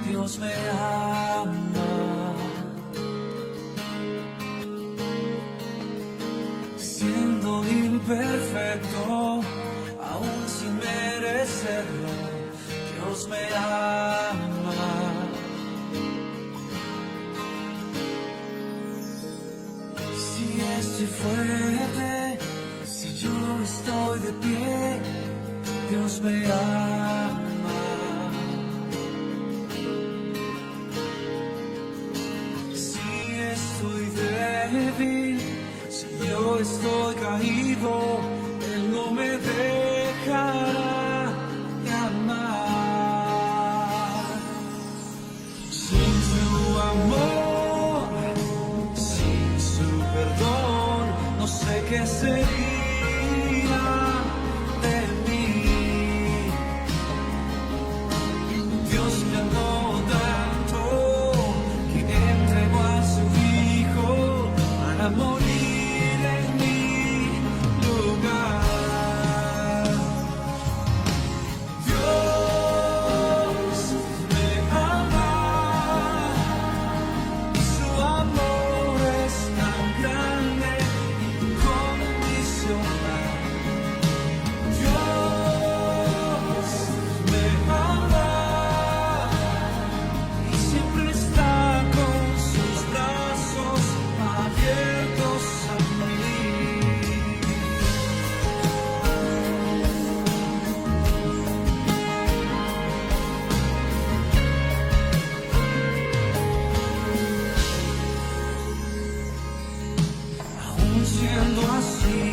Dios me ama. Siendo imperfecto, aún sin merecerlo, Dios me ama. Si estoy fuerte, si yo estoy de pie, Dios me ama. Si yo estoy caído, Él no me dejará de amar. Sin su amor, sin su perdón, no sé qué sería de mí. Dios me amó tanto que entregó a su Hijo para morir en mi lugar. Dios me ama y su amor es tan grande, incondicional. Dios me ama y siempre está con sus brazos abiertos a mí. Aún siendo así,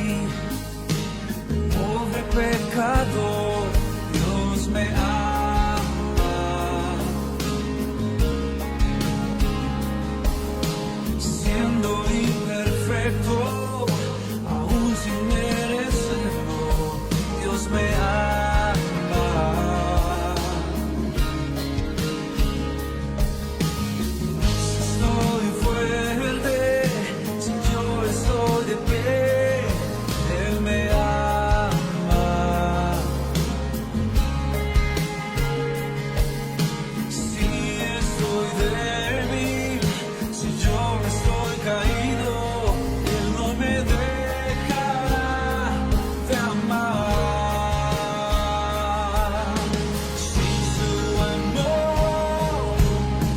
pobre pecador, Dios me ama. Siendo imperfecto, aún sin merecerlo, Dios me ama. Si estoy fuerte, si yo estoy de pie, Él me ama. Si estoy débil, si yo estoy caído, Él no me dejará de amar. Sin su amor,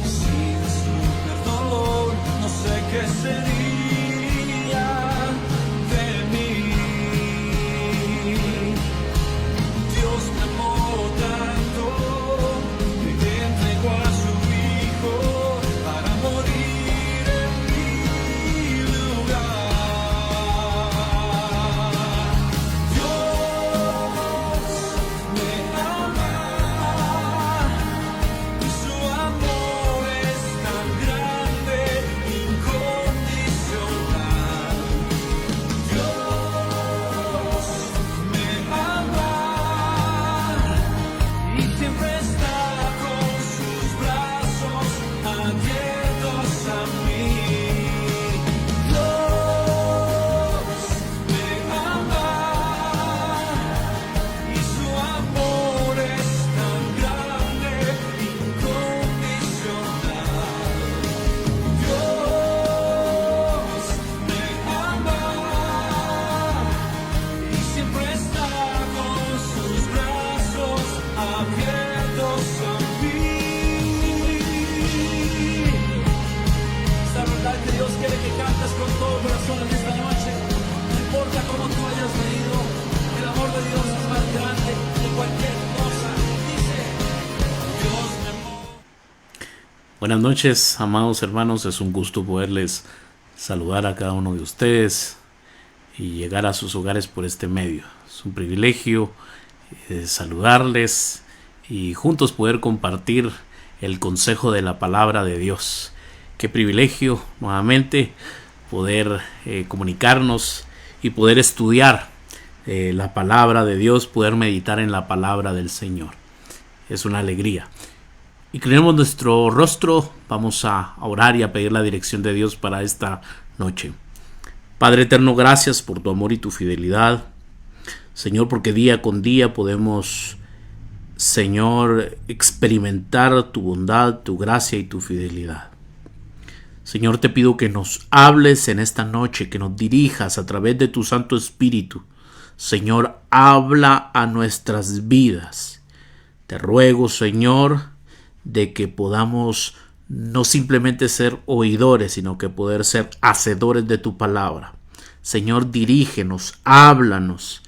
sin su perdón, no sé qué sería de mí. Dios me amó tanto que entregó a su Hijo para morir en mi lugar. Dios me ama y su amor es tan grande, incondicional. Dios me ama y siempre está con sus brazos abiertos a mí. Dios me ama y su amor es tan grande, incondicional. Dios me ama y siempre está con sus brazos abiertos a mí. Esta verdad que Dios quiere que cantes con todo corazón en esta noche. No importa cómo tú hayas venido, el amor de Dios es más grande que cualquier cosa. Dice, Dios me amó. Buenas noches, amados hermanos. Es un gusto poderles saludar a cada uno de ustedes y llegar a sus hogares por este medio. Es un privilegio saludarles y juntos poder compartir el consejo de la palabra de Dios. Qué privilegio nuevamente poder comunicarnos y poder estudiar la palabra de Dios, poder meditar en la palabra del Señor. Es una alegría. Inclinemos nuestro rostro, vamos a orar y a pedir la dirección de Dios para esta noche. Padre eterno, gracias por tu amor y tu fidelidad. Señor, porque día con día podemos, Señor, experimentar tu bondad, tu gracia y tu fidelidad. Señor, te pido que nos hables en esta noche, que nos dirijas a través de tu Santo Espíritu. Señor, habla a nuestras vidas. Te ruego, Señor, de que podamos no simplemente ser oidores, sino que poder ser hacedores de tu palabra. Señor, dirígenos, háblanos.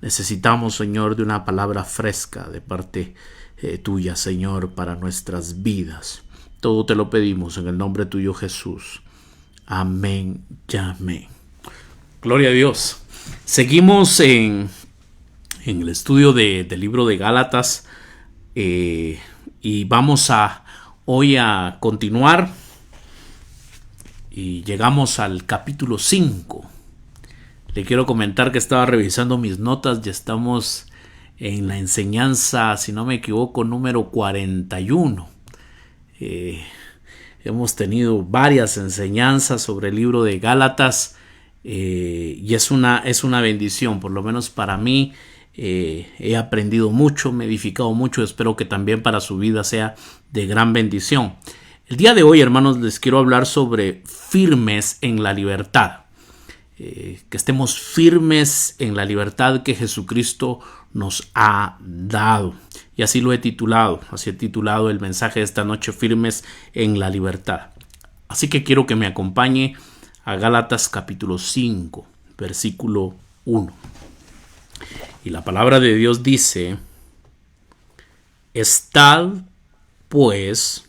Necesitamos, Señor, de una palabra fresca de parte tuya, Señor, para nuestras vidas. Todo te lo pedimos en el nombre tuyo, Jesús. Amén y amén. Gloria a Dios. Seguimos en el estudio del libro de Gálatas. Y vamos hoy a continuar y llegamos al capítulo 5. Le quiero comentar que estaba revisando mis notas, ya estamos en la enseñanza, si no me equivoco, número 41. Hemos tenido varias enseñanzas sobre el libro de Gálatas y es una bendición, por lo menos para mí. He aprendido mucho, me he edificado mucho, espero que también para su vida sea de gran bendición. El día de hoy, hermanos, les quiero hablar sobre firmes en la libertad. Que estemos firmes en la libertad que Jesucristo nos ha dado. Y así lo he titulado, así he titulado el mensaje de esta noche, firmes en la libertad. Así que quiero que me acompañe a Gálatas capítulo 5, versículo 1. Y la palabra de Dios dice: estad, pues,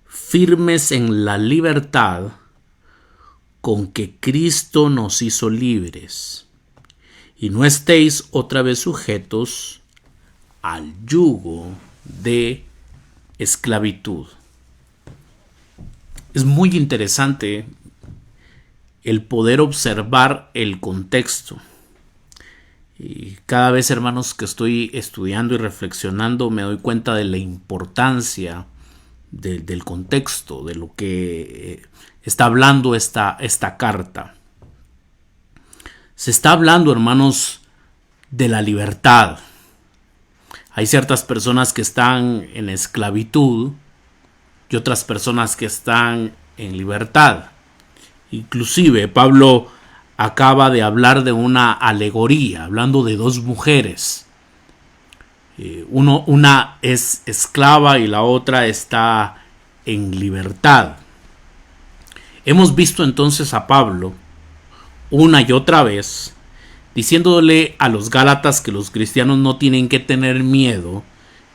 firmes en la libertad con que Cristo nos hizo libres, y no estéis otra vez sujetos al yugo de esclavitud. Es muy interesante el poder observar el contexto. Y cada vez, hermanos, que estoy estudiando y reflexionando, me doy cuenta de la importancia del contexto, de lo que está hablando esta carta. Se está hablando, hermanos, de la libertad. Hay ciertas personas que están en esclavitud y otras personas que están en libertad. Inclusive Pablo acaba de hablar de una alegoría, hablando de dos mujeres. Una es esclava y la otra está en libertad. Hemos visto entonces a Pablo una y otra vez diciéndole a los Gálatas que los cristianos no tienen que tener miedo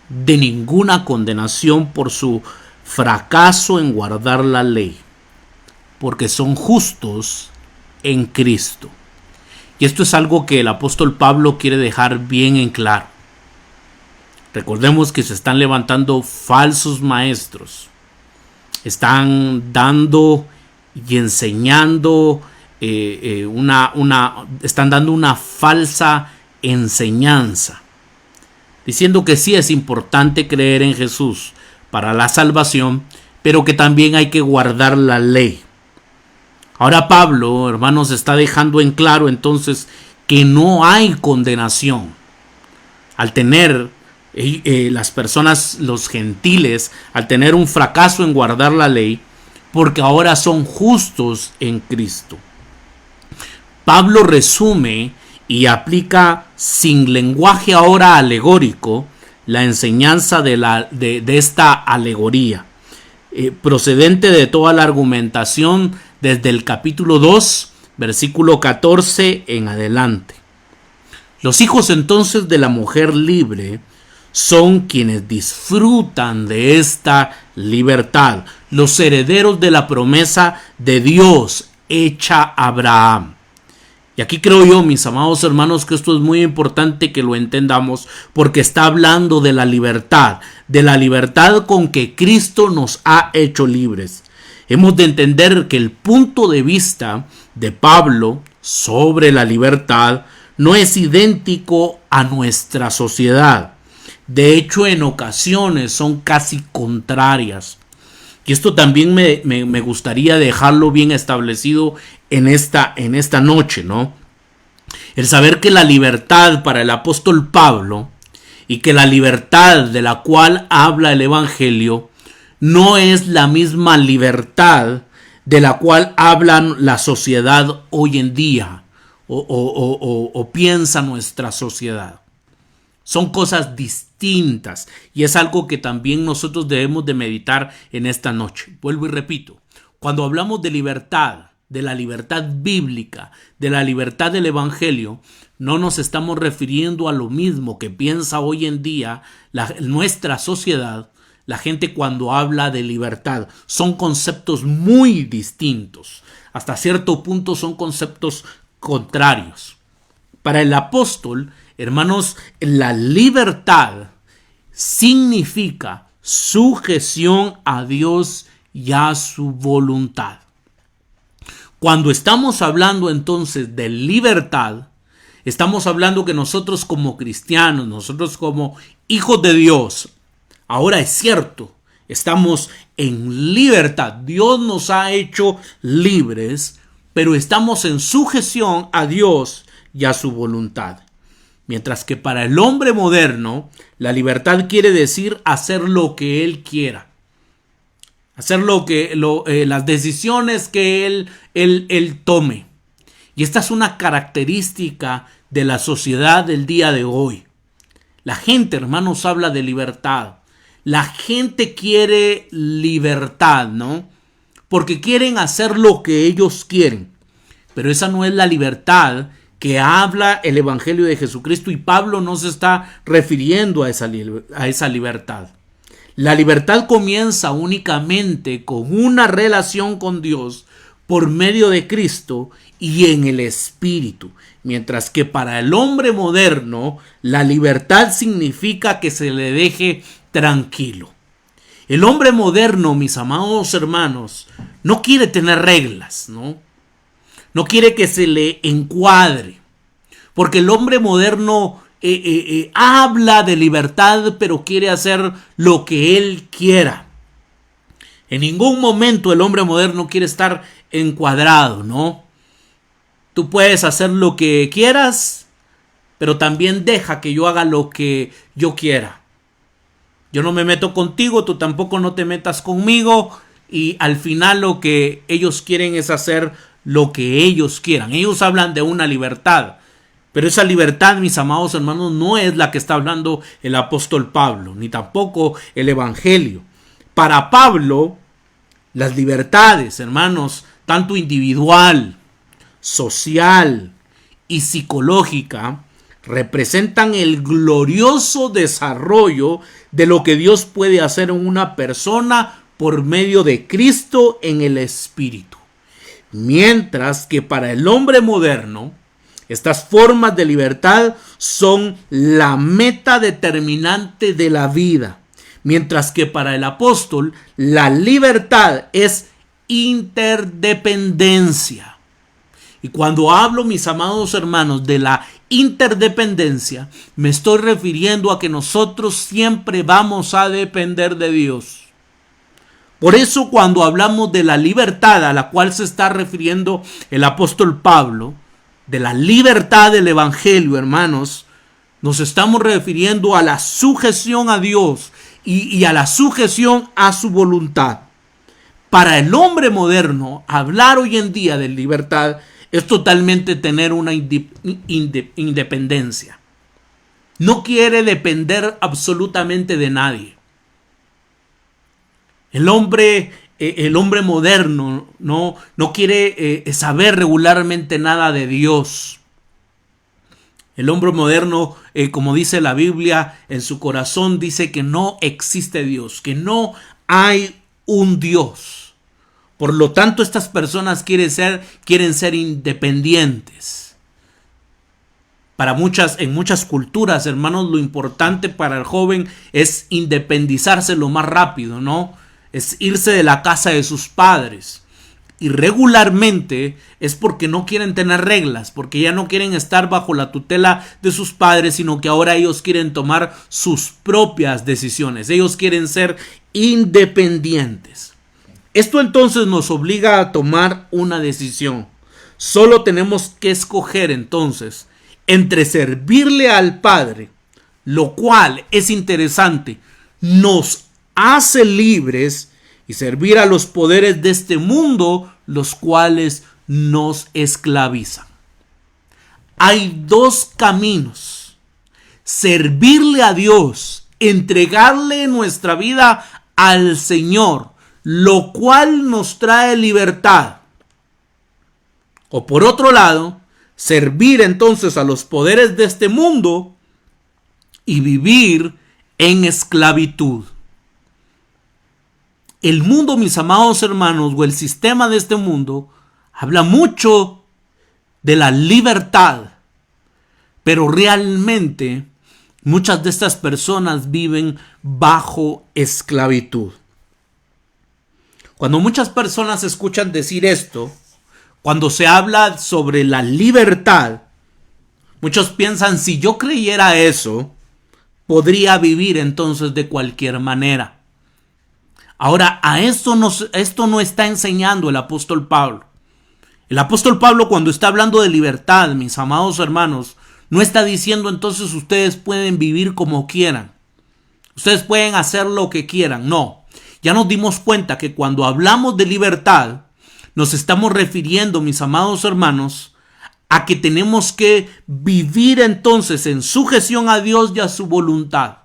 de ninguna condenación por su fracaso en guardar la ley, porque son justos en Cristo. Y esto es algo que el apóstol Pablo quiere dejar bien en claro. Recordemos que se están levantando falsos maestros. Están dando y enseñando están dando una falsa enseñanza, diciendo que sí es importante creer en Jesús para la salvación, pero que también hay que guardar la ley. Ahora Pablo, hermanos, está dejando en claro entonces que no hay condenación al tener las personas, los gentiles, al tener un fracaso en guardar la ley, porque ahora son justos en Cristo. Pablo resume y aplica sin lenguaje ahora alegórico la enseñanza de esta alegoría, procedente de toda la argumentación desde el capítulo 2, versículo 14 en adelante. Los hijos entonces de la mujer libre son quienes disfrutan de esta libertad, los herederos de la promesa de Dios hecha a Abraham. Y aquí creo yo, mis amados hermanos, que esto es muy importante que lo entendamos, porque está hablando de la libertad con que Cristo nos ha hecho libres. Hemos de entender que el punto de vista de Pablo sobre la libertad no es idéntico a nuestra sociedad. De hecho, en ocasiones son casi contrarias. Y esto también me gustaría dejarlo bien establecido en esta noche, ¿no? El saber que la libertad para el apóstol Pablo y que la libertad de la cual habla el Evangelio no es la misma libertad de la cual hablan la sociedad hoy en día o piensa nuestra sociedad. Son cosas distintas y es algo que también nosotros debemos de meditar en esta noche. Vuelvo y repito, cuando hablamos de libertad, de la libertad bíblica, de la libertad del Evangelio, no nos estamos refiriendo a lo mismo que piensa hoy en día nuestra sociedad, la gente cuando habla de libertad. Son conceptos muy distintos. Hasta cierto punto son conceptos contrarios. Para el apóstol, hermanos, la libertad significa sujeción a Dios y a su voluntad. Cuando estamos hablando entonces de libertad, estamos hablando que nosotros como cristianos, nosotros como hijos de Dios, ahora es cierto, estamos en libertad. Dios nos ha hecho libres, pero estamos en sujeción a Dios y a su voluntad. Mientras que para el hombre moderno, la libertad quiere decir hacer lo que él quiera. Hacer las decisiones que él tome. Y esta es una característica de la sociedad del día de hoy. La gente, hermanos, habla de libertad. La gente quiere libertad, ¿no? Porque quieren hacer lo que ellos quieren. Pero esa no es la libertad que habla el Evangelio de Jesucristo, y Pablo no se está refiriendo a esa libertad. La libertad comienza únicamente con una relación con Dios por medio de Cristo y en el Espíritu. Mientras que para el hombre moderno, la libertad significa que se le deje tranquilo. El hombre moderno, mis amados hermanos, no quiere tener reglas, ¿no? No quiere que se le encuadre. Porque el hombre moderno habla de libertad, pero quiere hacer lo que él quiera. En ningún momento el hombre moderno quiere estar encuadrado, ¿no? Tú puedes hacer lo que quieras, pero también deja que yo haga lo que yo quiera. Yo no me meto contigo, tú tampoco no te metas conmigo, y al final lo que ellos quieren es hacer lo que ellos quieran. Ellos hablan de una libertad, pero esa libertad, mis amados hermanos, no es la que está hablando el apóstol Pablo, ni tampoco el Evangelio. Para Pablo, las libertades, hermanos, tanto individual, social y psicológica, representan el glorioso desarrollo de lo que Dios puede hacer en una persona por medio de Cristo en el Espíritu. Mientras que para el hombre moderno, estas formas de libertad son la meta determinante de la vida. Mientras que para el apóstol, la libertad es interdependencia. Y cuando hablo, mis amados hermanos, de la interdependencia, me estoy refiriendo a que nosotros siempre vamos a depender de Dios. Por eso, cuando hablamos de la libertad a la cual se está refiriendo el apóstol Pablo, de la libertad del Evangelio, hermanos, nos estamos refiriendo a la sujeción a Dios y a la sujeción a su voluntad. Para el hombre moderno, hablar hoy en día de libertad es totalmente tener una independencia. No quiere depender absolutamente de nadie. El hombre moderno no quiere saber regularmente nada de Dios. El hombre moderno, como dice la Biblia, en su corazón dice que no existe Dios, que no hay un Dios. Por lo tanto, estas personas quieren ser independientes. En muchas culturas, hermanos, lo importante para el joven es independizarse lo más rápido, ¿no? Es irse de la casa de sus padres. Y regularmente es porque no quieren tener reglas, porque ya no quieren estar bajo la tutela de sus padres, sino que ahora ellos quieren tomar sus propias decisiones. Ellos quieren ser independientes. Esto entonces nos obliga a tomar una decisión. Solo tenemos que escoger entonces entre servirle al Padre, lo cual es interesante, nos hace libres, y servir a los poderes de este mundo, los cuales nos esclavizan. Hay dos caminos: servirle a Dios, entregarle nuestra vida al Señor, lo cual nos trae libertad. O por otro lado, servir entonces a los poderes de este mundo y vivir en esclavitud. El mundo, mis amados hermanos, o el sistema de este mundo, habla mucho de la libertad, pero realmente muchas de estas personas viven bajo esclavitud. Cuando muchas personas escuchan decir esto, cuando se habla sobre la libertad, muchos piensan, si yo creyera eso, podría vivir entonces de cualquier manera. Ahora, esto no está enseñando el apóstol Pablo. El apóstol Pablo, cuando está hablando de libertad, mis amados hermanos, no está diciendo entonces ustedes pueden vivir como quieran. Ustedes pueden hacer lo que quieran. No. Ya nos dimos cuenta que cuando hablamos de libertad, nos estamos refiriendo, mis amados hermanos, a que tenemos que vivir entonces en sujeción a Dios y a su voluntad.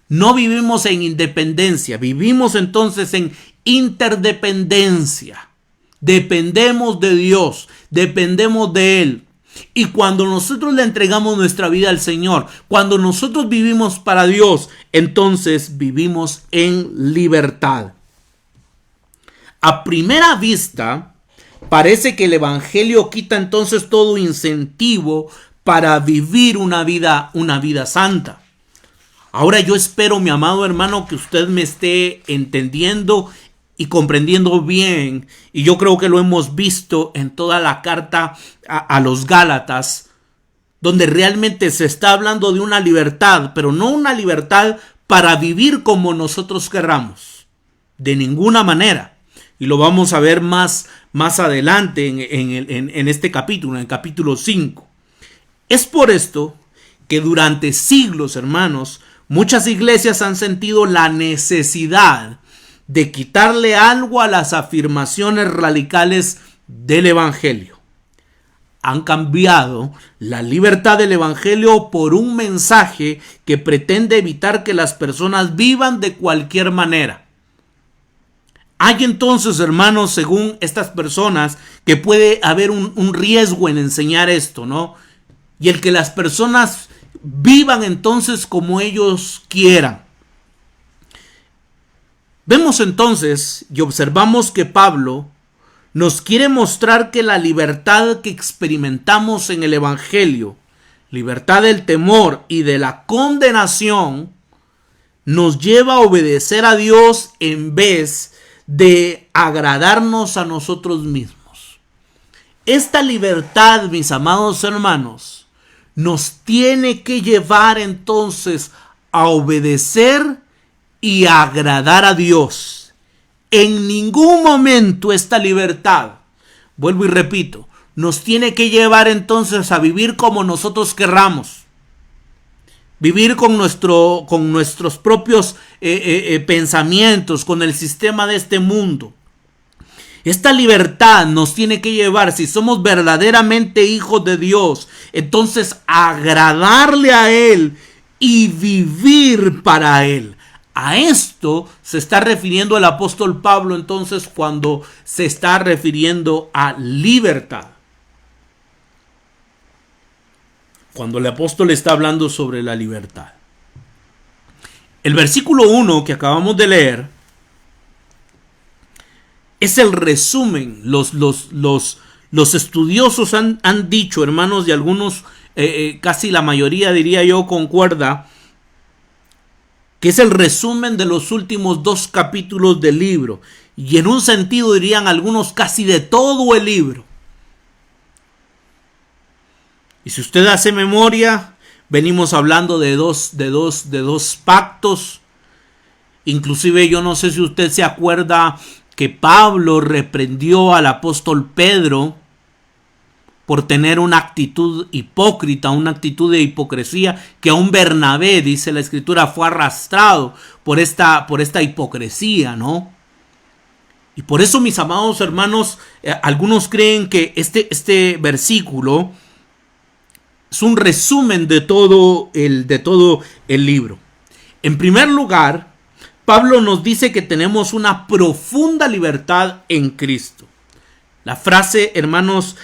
No vivimos en independencia, vivimos entonces en interdependencia. Dependemos de Dios, dependemos de Él. Y cuando nosotros le entregamos nuestra vida al Señor, cuando nosotros vivimos para Dios, entonces vivimos en libertad. A primera vista, parece que el Evangelio quita entonces todo incentivo para vivir una vida santa. Ahora yo espero, mi amado hermano, que usted me esté entendiendo y comprendiendo bien. Y yo creo que lo hemos visto en toda la carta a los Gálatas, donde realmente se está hablando de una libertad, pero no una libertad para vivir como nosotros querramos. De ninguna manera. Y lo vamos a ver más adelante en este capítulo, en el capítulo 5. Es por esto que durante siglos, hermanos, muchas iglesias han sentido la necesidad de quitarle algo a las afirmaciones radicales del Evangelio. Han cambiado la libertad del Evangelio por un mensaje que pretende evitar que las personas vivan de cualquier manera. Hay entonces, hermanos, según estas personas, que puede haber un riesgo en enseñar esto, ¿no? Y el que las personas vivan entonces como ellos quieran. Vemos entonces y observamos que Pablo nos quiere mostrar que la libertad que experimentamos en el Evangelio, libertad del temor y de la condenación, nos lleva a obedecer a Dios en vez de agradarnos a nosotros mismos. Esta libertad, mis amados hermanos, nos tiene que llevar entonces a obedecer y a agradar a Dios. En ningún momento esta libertad, vuelvo y repito, nos tiene que llevar entonces a vivir como nosotros querramos. Vivir con nuestros propios pensamientos, con el sistema de este mundo. Esta libertad nos tiene que llevar, si somos verdaderamente hijos de Dios, entonces a agradarle a Él y vivir para Él. A esto se está refiriendo el apóstol Pablo entonces cuando se está refiriendo a libertad. Cuando el apóstol está hablando sobre la libertad. El versículo 1 que acabamos de leer es el resumen. Los estudiosos han dicho, hermanos, y algunos casi la mayoría, diría yo, concuerda, que es el resumen de los últimos 2 capítulos del libro, y en un sentido dirían algunos casi de todo el libro. Y si usted hace memoria, venimos hablando de dos pactos. Inclusive yo no sé si usted se acuerda que Pablo reprendió al apóstol Pedro por tener una actitud hipócrita, una actitud de hipocresía, que aún Bernabé, dice la escritura, fue arrastrado por esta hipocresía, ¿no? Y por eso, mis amados hermanos, algunos creen que este versículo es un resumen de todo el libro. En primer lugar, Pablo nos dice que tenemos una profunda libertad en Cristo. La frase, hermanos,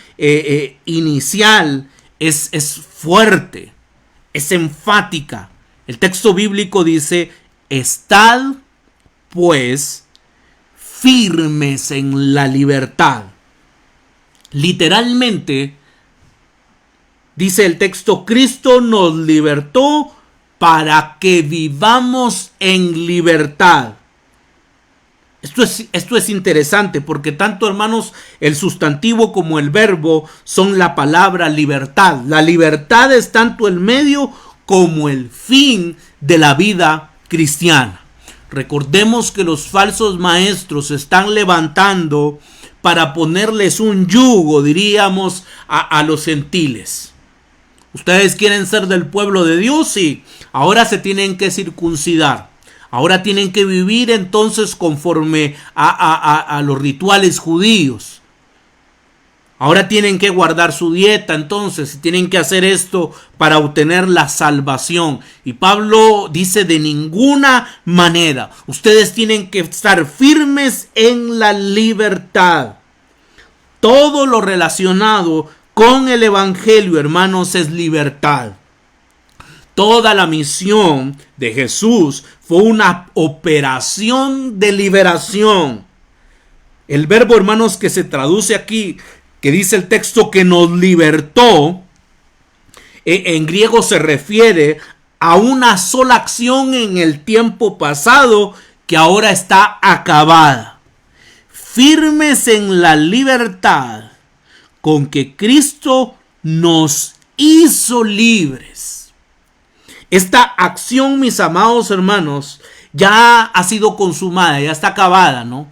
inicial es fuerte, es enfática. El texto bíblico dice: estad pues firmes en la libertad. Literalmente, dice el texto, Cristo nos libertó para que vivamos en libertad. Esto es interesante, porque tanto, hermanos, el sustantivo como el verbo son la palabra libertad. La libertad es tanto el medio como el fin de la vida cristiana. Recordemos que los falsos maestros se están levantando para ponerles un yugo, diríamos, a los gentiles. Ustedes quieren ser del pueblo de Dios y ahora se tienen que circuncidar. Ahora tienen que vivir entonces conforme a los rituales judíos. Ahora tienen que guardar su dieta entonces y tienen que hacer esto para obtener la salvación. Y Pablo dice: de ninguna manera. Ustedes tienen que estar firmes en la libertad. Todo lo relacionado con el evangelio, hermanos, es libertad. Toda la misión de Jesús fue una operación de liberación. El verbo, hermanos, que se traduce aquí, que dice el texto que nos libertó, en griego se refiere a una sola acción en el tiempo pasado que ahora está acabada. Firmes en la libertad con que Cristo nos hizo libres. Esta acción, mis amados hermanos, ya ha sido consumada, ya está acabada, ¿no?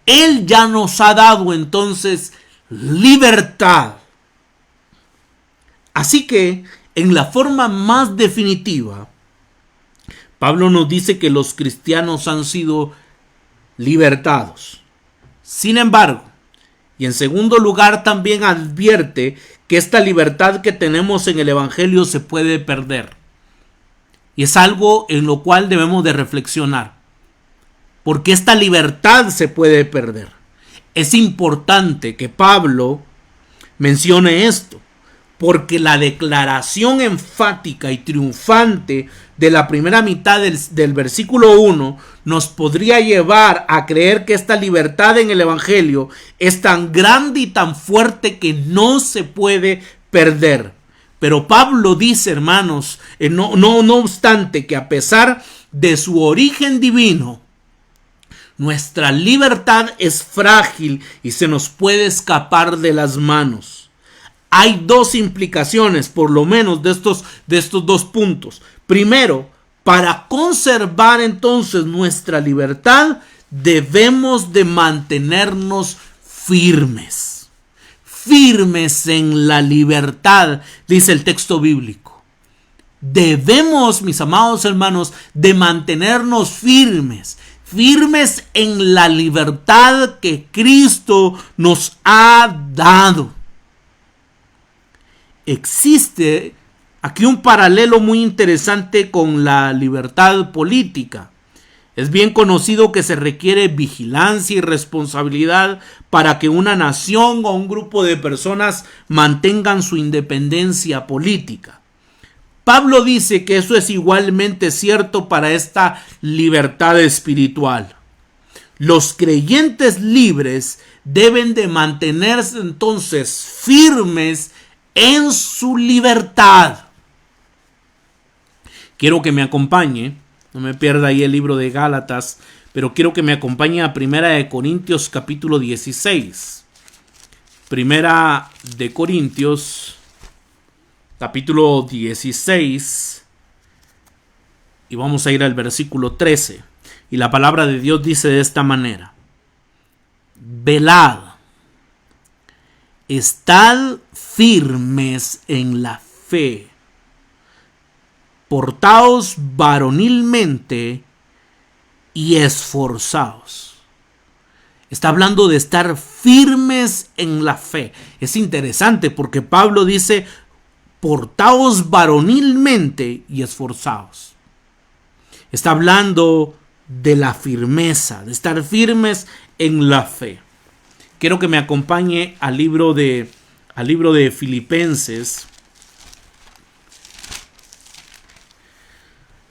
Él ya nos ha dado entonces libertad. Así que, en la forma más definitiva, Pablo nos dice que los cristianos han sido libertados. Sin embargo, y en segundo lugar, también advierte que esta libertad que tenemos en el evangelio se puede perder. Y es algo en lo cual debemos de reflexionar. Porque esta libertad se puede perder. Es importante que Pablo mencione esto, porque la declaración enfática y triunfante de la primera mitad del versículo 1 nos podría llevar a creer que esta libertad en el evangelio es tan grande y tan fuerte que no se puede perder. Pero Pablo dice, hermanos, no obstante, que a pesar de su origen divino, nuestra libertad es frágil y se nos puede escapar de las manos. Hay 2 implicaciones, por lo menos, de estos 2 puntos. Primero, para conservar entonces nuestra libertad, debemos de mantenernos firmes. Firmes en la libertad, dice el texto bíblico. Debemos, mis amados hermanos, de mantenernos firmes. Firmes en la libertad que Cristo nos ha dado. Existe aquí un paralelo muy interesante con la libertad política. Es bien conocido que se requiere vigilancia y responsabilidad para que una nación o un grupo de personas mantengan su independencia política. Pablo dice que eso es igualmente cierto para esta libertad espiritual. Los creyentes libres deben de mantenerse entonces firmes en su libertad. Quiero que me acompañe, no me pierda ahí el libro de Gálatas, pero quiero que me acompañe a 1 Corintios capítulo 16. 1 Corintios capítulo 16. Y vamos a ir al versículo 13. Y la palabra de Dios dice de esta manera: velad, estad firmes en la fe, portaos varonilmente y esforzaos. Está hablando de estar firmes en la fe. Es interesante porque Pablo dice: portaos varonilmente y esforzaos. Está hablando de la firmeza, de estar firmes en la fe. Quiero que me acompañe al libro de Filipenses.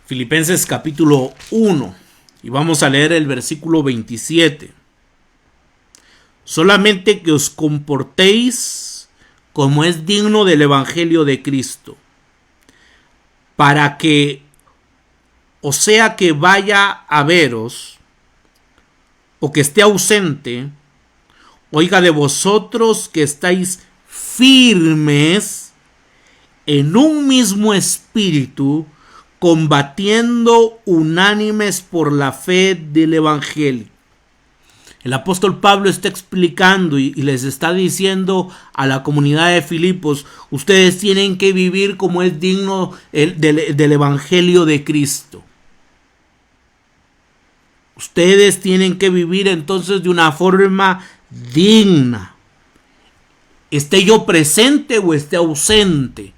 Filipenses capítulo 1. Y vamos a leer el versículo 27. Solamente que os comportéis como es digno del evangelio de Cristo, para que, o sea que vaya a veros, o que esté ausente, oiga de vosotros que estáis firmes en un mismo espíritu, combatiendo unánimes por la fe del evangelio. El apóstol Pablo está explicando y les está diciendo a la comunidad de Filipos: ustedes tienen que vivir como es digno del evangelio de Cristo. Ustedes tienen que vivir entonces de una forma digna. Esté yo presente o esté ausente.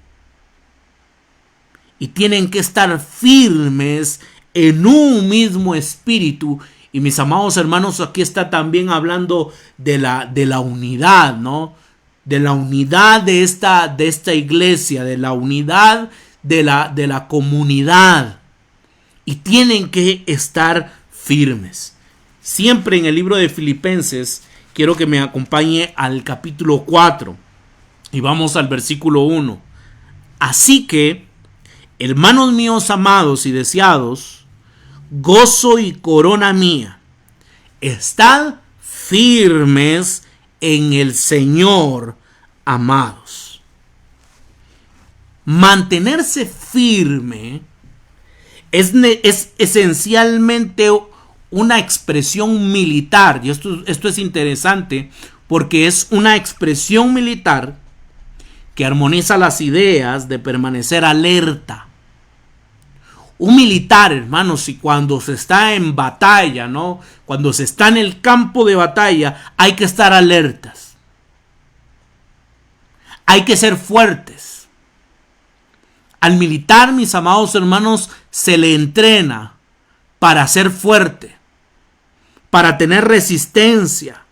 Y tienen que estar firmes en un mismo espíritu. Y mis amados hermanos, aquí está también hablando de la unidad, ¿no? De la unidad de esta iglesia, de la unidad de la comunidad. Y tienen que estar firmes. Siempre en el libro de Filipenses, quiero que me acompañe al capítulo 4. Y vamos al versículo 1. Así que, hermanos míos amados y deseados, gozo y corona mía, estad firmes en el Señor, amados. Mantenerse firme es esencialmente una expresión militar, y esto es interesante porque es una expresión militar que armoniza las ideas de permanecer alerta. Un militar, hermanos, y cuando se está en batalla, ¿no? Cuando se está en el campo de batalla, hay que estar alertas. Hay que ser fuertes. Al militar, mis amados hermanos, se le entrena para ser fuerte, para tener resistencia,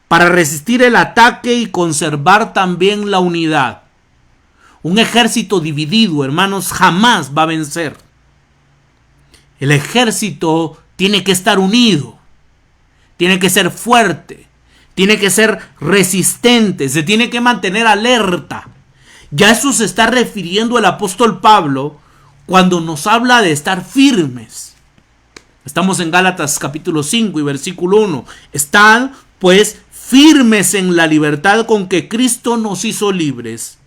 para resistir el ataque y conservar también la unidad. Un ejército dividido, hermanos, jamás va a vencer. El ejército tiene que estar unido, tiene que ser fuerte, tiene que ser resistente, se tiene que mantener alerta. Ya eso se está refiriendo el apóstol Pablo cuando nos habla de estar firmes. Estamos en Gálatas capítulo 5 y versículo 1. Estad pues firmes en la libertad con que Cristo nos hizo libres,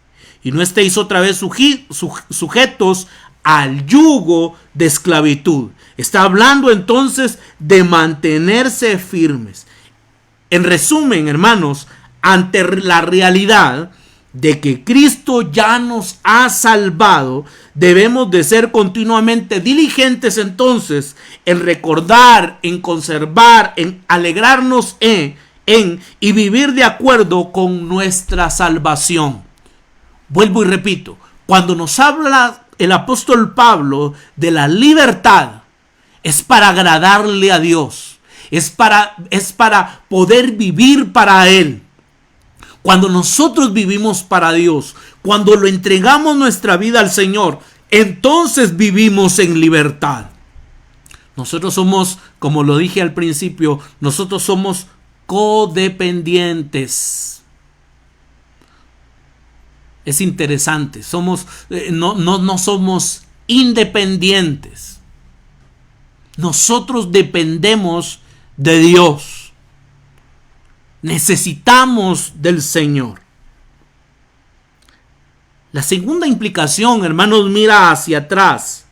y no estéis otra vez sujetos al yugo de esclavitud. Está hablando entonces de mantenerse firmes. En resumen, hermanos, ante la realidad de que Cristo ya nos ha salvado, debemos de ser continuamente diligentes entonces en recordar, en conservar, en alegrarnos en y vivir de acuerdo con nuestra salvación. Vuelvo y repito, cuando nos habla el apóstol Pablo de la libertad, es para agradarle a Dios, es para poder vivir para Él. Cuando nosotros vivimos para Dios, cuando lo entregamos nuestra vida al Señor, entonces vivimos en libertad. Nosotros somos, como lo dije al principio, nosotros somos codependientes. Es interesante, no somos independientes. Nosotros dependemos de Dios. Necesitamos del Señor. La segunda implicación, hermanos, mira hacia atrás,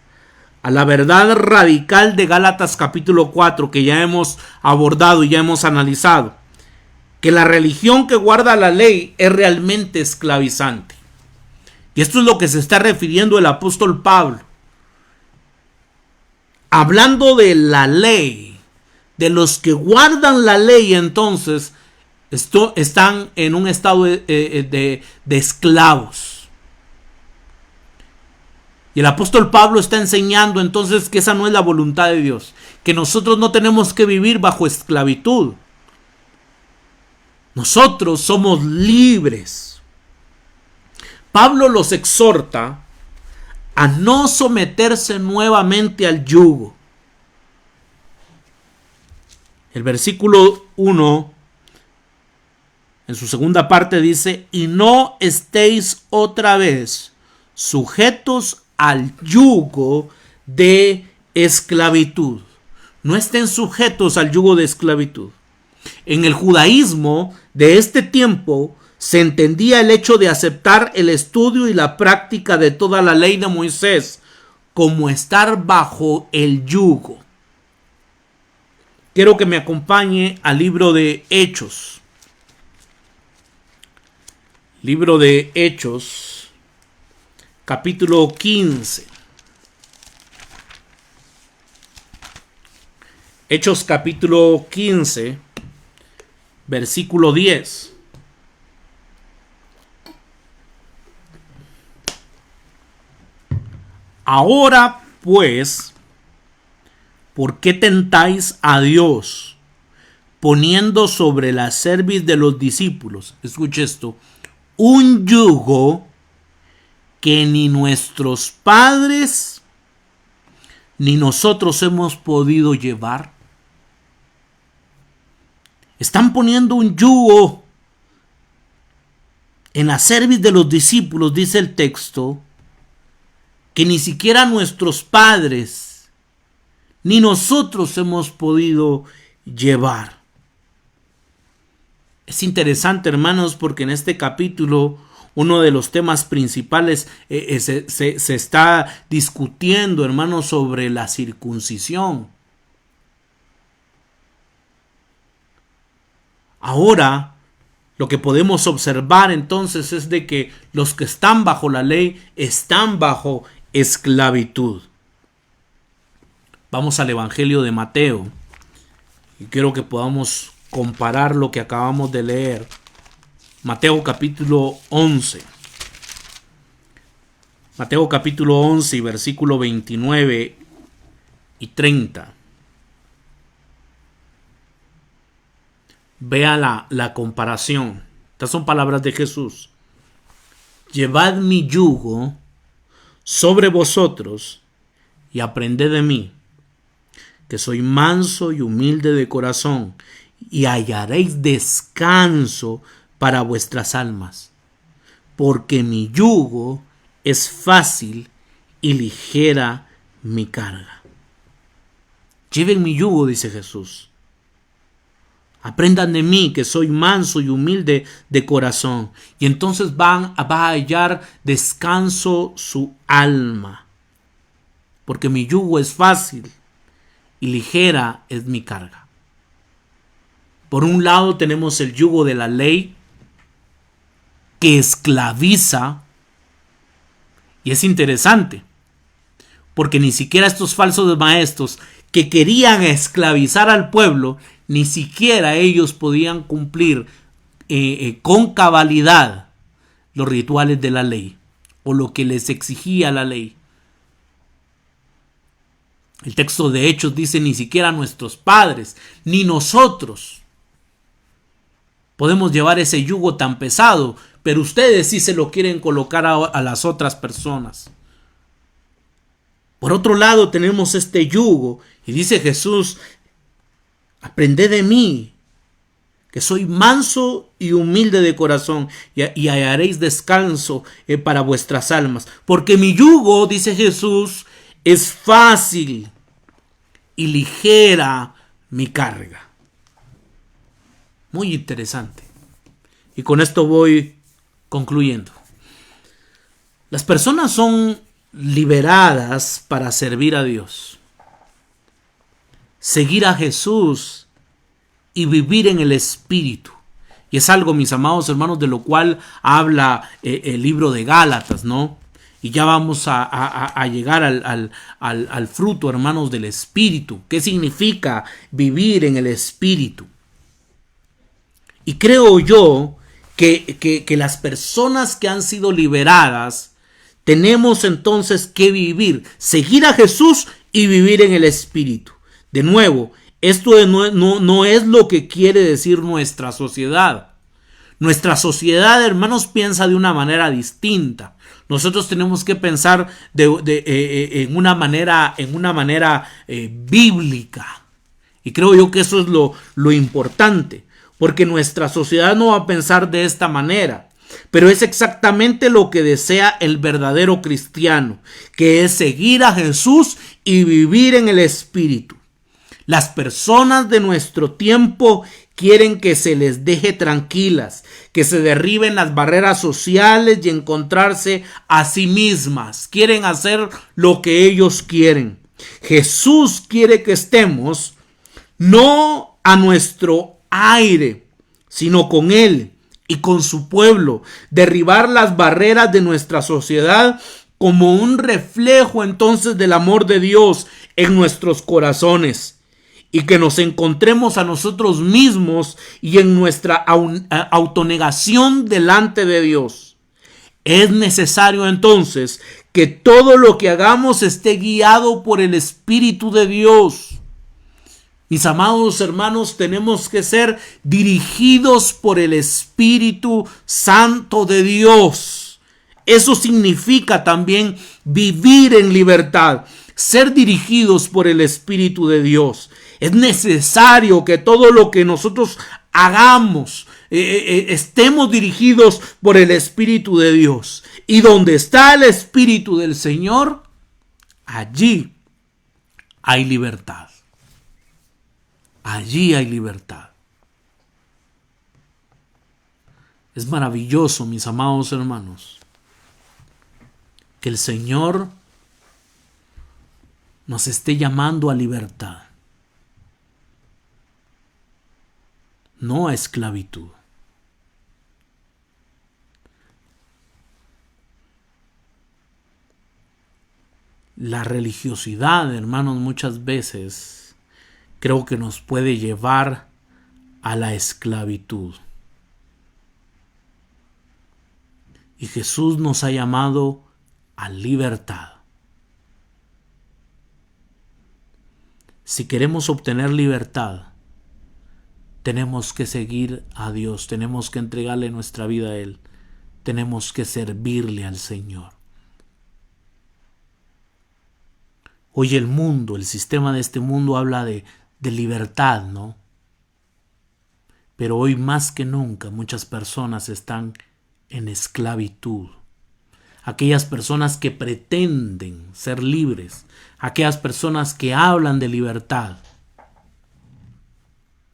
a la verdad radical de Gálatas capítulo 4, que ya hemos abordado y ya hemos analizado, que la religión que guarda la ley es realmente esclavizante. Y esto es lo que se está refiriendo el apóstol Pablo. Hablando de la ley, de los que guardan la ley, entonces están en un estado de esclavos. Y el apóstol Pablo está enseñando entonces que esa no es la voluntad de Dios, que nosotros no tenemos que vivir bajo esclavitud. Nosotros somos libres. Pablo los exhorta a no someterse nuevamente al yugo. El versículo 1, en su segunda parte dice: y no estéis otra vez sujetos al yugo de esclavitud. No estén sujetos al yugo de esclavitud. En el judaísmo de este tiempo se entendía el hecho de aceptar el estudio y la práctica de toda la ley de Moisés como estar bajo el yugo. Quiero que me acompañe al libro de Hechos. Libro de Hechos, capítulo 15. Hechos capítulo 15, versículo 10. Ahora pues, ¿por qué tentáis a Dios poniendo sobre la cerviz de los discípulos? Escuche esto: un yugo que ni nuestros padres ni nosotros hemos podido llevar. Están poniendo un yugo en la cerviz de los discípulos, dice el texto, que ni siquiera nuestros padres ni nosotros hemos podido llevar. Es interesante, hermanos, porque en este capítulo uno de los temas principales se está discutiendo, hermanos, sobre la circuncisión. Ahora, lo que podemos observar entonces es de que los que están bajo la ley están bajo esclavitud. Vamos al Evangelio de Mateo y quiero que podamos comparar lo que acabamos de leer. Mateo capítulo 11. Mateo capítulo 11 y versículo 29 y 30. Vea la comparación. Estas son palabras de Jesús. Llevad mi yugo sobre vosotros y aprended de mí, que soy manso y humilde de corazón, y hallaréis descanso para vuestras almas, porque mi yugo es fácil y ligera mi carga. Lleven mi yugo, dice Jesús. Aprendan de mí, que soy manso y humilde de corazón, y entonces va a hallar descanso su alma, porque mi yugo es fácil y ligera es mi carga. Por un lado tenemos el yugo de la ley, que esclaviza, y es interesante, porque ni siquiera estos falsos maestros que querían esclavizar al pueblo, ni siquiera ellos podían cumplir con cabalidad los rituales de la ley o lo que les exigía la ley. El texto de Hechos dice: ni siquiera nuestros padres ni nosotros podemos llevar ese yugo tan pesado, pero ustedes sí se lo quieren colocar a las otras personas. Por otro lado tenemos este yugo y dice Jesús: aprended de mí, que soy manso y humilde de corazón, y hallaréis descanso para vuestras almas. Porque mi yugo, dice Jesús, es fácil y ligera mi carga. Muy interesante. Y con esto voy concluyendo. Las personas son liberadas para servir a Dios, seguir a Jesús y vivir en el Espíritu. Y es algo, mis amados hermanos, de lo cual habla el libro de Gálatas, ¿no? Y ya vamos a llegar al fruto, hermanos, del Espíritu. ¿Qué significa vivir en el Espíritu? Y creo yo que las personas que han sido liberadas, tenemos entonces que vivir, seguir a Jesús y vivir en el Espíritu. De nuevo, esto no es lo que quiere decir nuestra sociedad. Nuestra sociedad, hermanos, piensa de una manera distinta. Nosotros tenemos que pensar en una manera bíblica. Y creo yo que eso es lo importante. Porque nuestra sociedad no va a pensar de esta manera. Pero es exactamente lo que desea el verdadero cristiano, que es seguir a Jesús y vivir en el Espíritu. Las personas de nuestro tiempo quieren que se les deje tranquilas, que se derriben las barreras sociales y encontrarse a sí mismas. Quieren hacer lo que ellos quieren. Jesús quiere que estemos no a nuestro aire, sino con Él y con su pueblo. Derribar las barreras de nuestra sociedad como un reflejo entonces del amor de Dios en nuestros corazones. Y que nos encontremos a nosotros mismos y en nuestra autonegación delante de Dios. Es necesario entonces que todo lo que hagamos esté guiado por el Espíritu de Dios. Mis amados hermanos, tenemos que ser dirigidos por el Espíritu Santo de Dios. Eso significa también vivir en libertad, ser dirigidos por el Espíritu de Dios. Es necesario que todo lo que nosotros hagamos estemos dirigidos por el Espíritu de Dios. Y donde está el Espíritu del Señor, allí hay libertad. Allí hay libertad. Es maravilloso, mis amados hermanos, que el Señor nos esté llamando a libertad, no a esclavitud. La religiosidad, hermanos, muchas veces creo que nos puede llevar a la esclavitud. Y Jesús nos ha llamado a libertad. Si queremos obtener libertad, tenemos que seguir a Dios, tenemos que entregarle nuestra vida a Él, tenemos que servirle al Señor. Hoy el mundo, el sistema de este mundo habla de libertad, ¿no? Pero hoy más que nunca muchas personas están en esclavitud. Aquellas personas que pretenden ser libres, aquellas personas que hablan de libertad,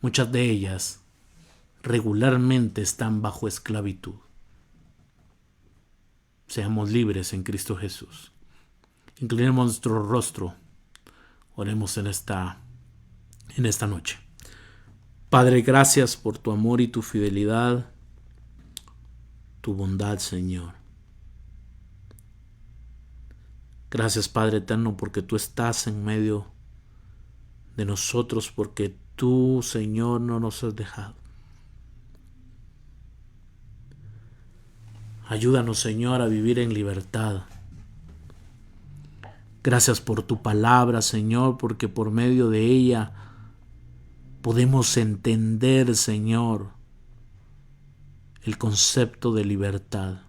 muchas de ellas regularmente están bajo esclavitud. Seamos libres en Cristo Jesús. Inclinemos nuestro rostro, oremos en esta noche. Padre, gracias por tu amor y tu fidelidad, tu bondad, Señor. Gracias, Padre eterno, porque tú estás en medio de nosotros, porque tú, Señor, no nos has dejado. Ayúdanos, Señor, a vivir en libertad. Gracias por tu palabra, Señor, porque por medio de ella podemos entender, Señor, el concepto de libertad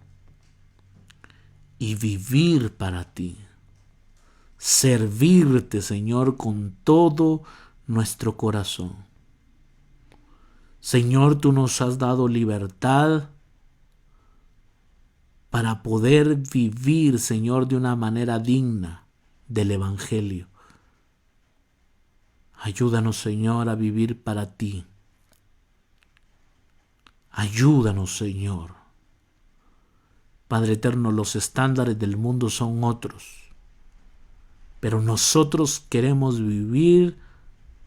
y vivir para ti. Servirte, Señor, con todo nuestro corazón. Señor, tú nos has dado libertad para poder vivir, Señor, de una manera digna del Evangelio. Ayúdanos, Señor, a vivir para ti. Ayúdanos, Señor. Padre eterno, los estándares del mundo son otros, pero nosotros queremos vivir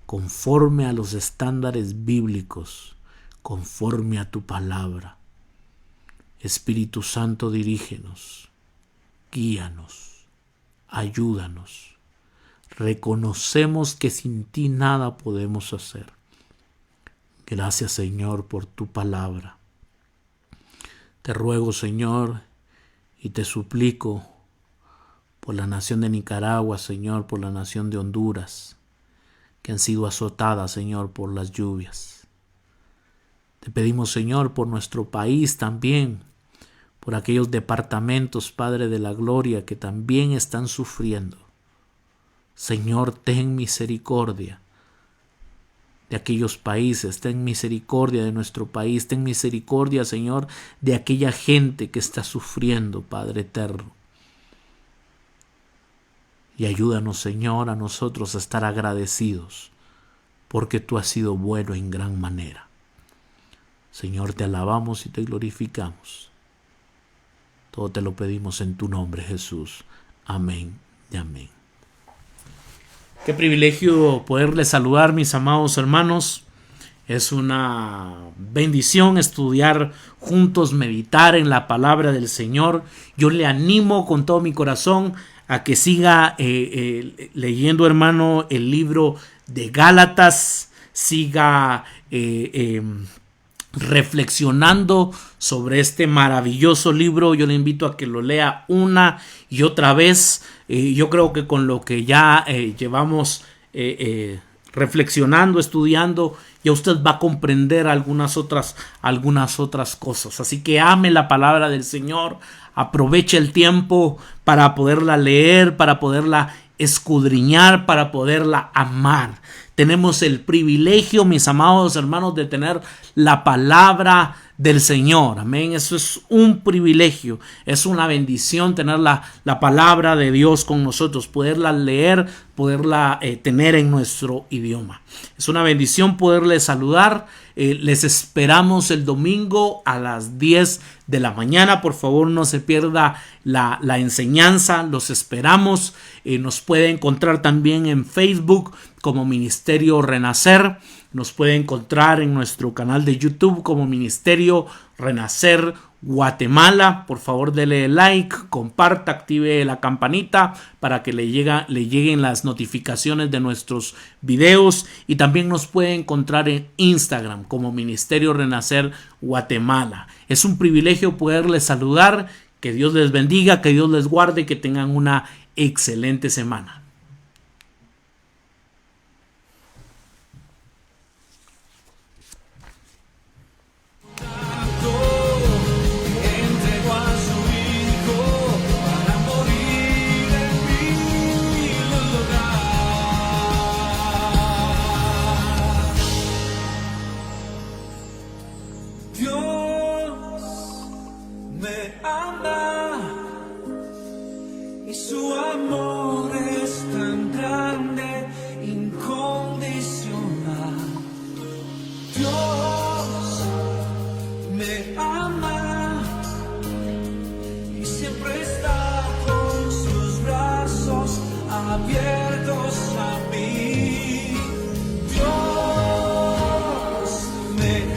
conforme a los estándares bíblicos, conforme a tu palabra. Espíritu Santo, dirígenos, guíanos, ayúdanos. Reconocemos que sin ti nada podemos hacer. Gracias, Señor, por tu palabra. Te ruego, Señor, y te suplico por la nación de Nicaragua, Señor, por la nación de Honduras, que han sido azotadas, Señor, por las lluvias. Te pedimos, Señor, por nuestro país también, por aquellos departamentos, Padre de la Gloria, que también están sufriendo. Señor, ten misericordia de aquellos países, ten misericordia de nuestro país, ten misericordia, Señor, de aquella gente que está sufriendo, Padre eterno. Y ayúdanos, Señor, a nosotros a estar agradecidos, porque tú has sido bueno en gran manera. Señor, te alabamos y te glorificamos. Todo te lo pedimos en tu nombre, Jesús. Amén y amén. Qué privilegio poderles saludar, mis amados hermanos. Es una bendición estudiar juntos, meditar en la palabra del Señor. Yo le animo con todo mi corazón a que siga leyendo, hermano, el libro de Gálatas, siga reflexionando sobre este maravilloso libro. Yo le invito a que lo lea una y otra vez. Yo creo que con lo que ya llevamos reflexionando, estudiando, ya usted va a comprender algunas otras cosas. Así que ame la palabra del Señor, aproveche el tiempo para poderla leer, para poderla escudriñar, para poderla amar. Tenemos el privilegio, mis amados hermanos, de tener la palabra del Señor. Amén. Eso es un privilegio, es una bendición tener la palabra de Dios con nosotros, poderla leer, poderla tener en nuestro idioma. Es una bendición poderles saludar. Les esperamos el domingo a las 10 de la mañana. Por favor, no se pierda la enseñanza. Los esperamos. Nos puede encontrar también en Facebook como Ministerio Renacer. Nos puede encontrar en nuestro canal de YouTube como Ministerio Renacer Guatemala. Por favor, dele like, comparta, active la campanita para que le lleguen las notificaciones de nuestros videos. Y también nos puede encontrar en Instagram como Ministerio Renacer Guatemala. Es un privilegio poderles saludar. Que Dios les bendiga, que Dios les guarde y que tengan una excelente semana. Su amor es tan grande, incondicional. Dios me ama y siempre está con sus brazos abiertos a mí. Dios me